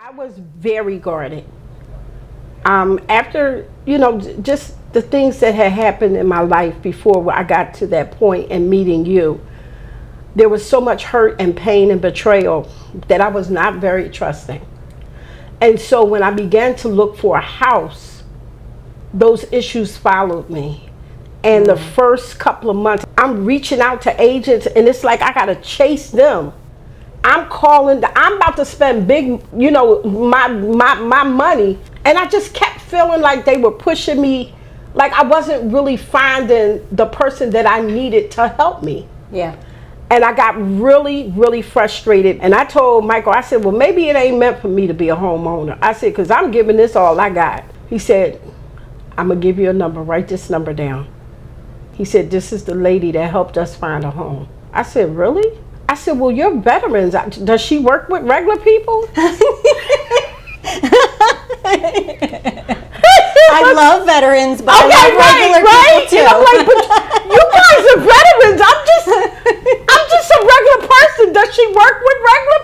I was very guarded. After, just the things that had happened in my life before I got to that point and meeting you, there was so much hurt and pain and betrayal that I was not very trusting. And so when I began to look for a house, those issues followed me. And the first couple of months, I'm reaching out to agents, and it's like I got to chase them. I'm about to spend big, my money. And I just kept feeling like they were pushing me, like I wasn't really finding the person that I needed to help me. Yeah. And I got really, really frustrated. And I told Michael, I said, well, maybe it ain't meant for me to be a homeowner. I said, because I'm giving this all I got. He said, I'm going to give you a number. Write this number down. He said, this is the lady that helped us find a home. I said, really? I said, well, you're veterans. Does she work with regular people? I love veterans, but okay, I love regular people too. But you guys are veterans. I'm just a regular person. Does she work with regular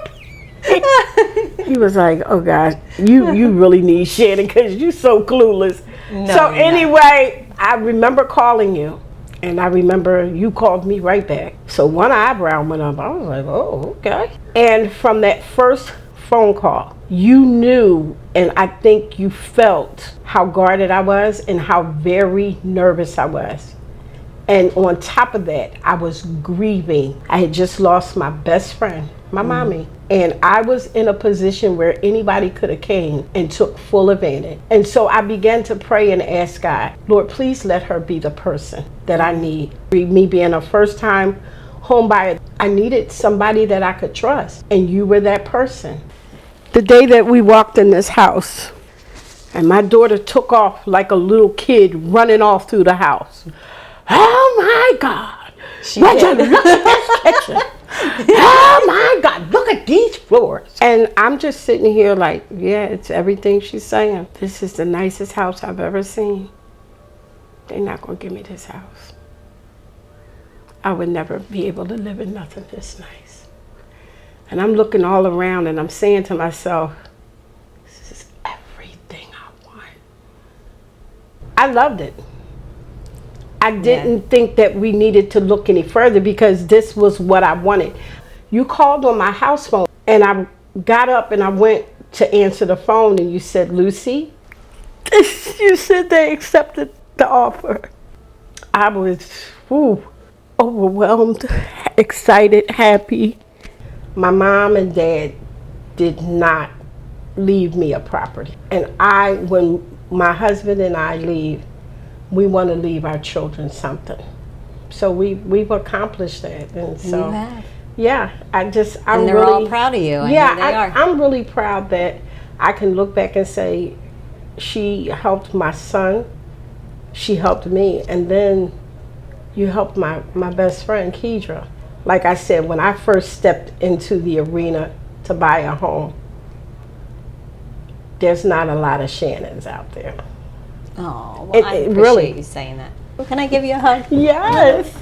people? He was like, oh gosh, you really need Shannon because you're so clueless. No, so anyway, I remember calling you. And I remember you called me right back. So one eyebrow went up. I was like, oh, okay. And from that first phone call, you knew, and I think you felt how guarded I was and how very nervous I was. And on top of that, I was grieving. I had just lost my best friend, my mommy. And I was in a position where anybody could have came and took full advantage. And so I began to pray and ask God, Lord, please let her be the person that I need. Me being a first-time home buyer, I needed somebody that I could trust. And you were that person. The day that we walked in this house, and my daughter took off like a little kid running off through the house. Oh my God. Would you look at this kitchen? Oh my God, look at these floors. And I'm just sitting here like, yeah, it's everything she's saying. This is the nicest house I've ever seen. They're not going to give me this house. I would never be able to live in nothing this nice. And I'm looking all around and I'm saying to myself, this is everything I want. I loved it. I didn't think that we needed to look any further because this was what I wanted. You called on my house phone and I got up and I went to answer the phone and you said, Lucy, you said they accepted the offer. I was overwhelmed, excited, happy. My mom and dad did not leave me a property. And when my husband and I leave, we want to leave our children something. So we've accomplished that. And so, you have. Yeah, I'm and they're really, all proud of you. Yeah, they are. I'm really proud that I can look back and say, she helped my son, she helped me, and then you helped my best friend, Kedra. Like I said, when I first stepped into the arena to buy a home, there's not a lot of Shannons out there. Oh, well, I appreciate really, you saying that. Can I give you a hug? Yes.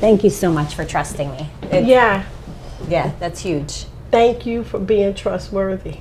Thank you so much for trusting me. Yeah. Yeah, that's huge. Thank you for being trustworthy.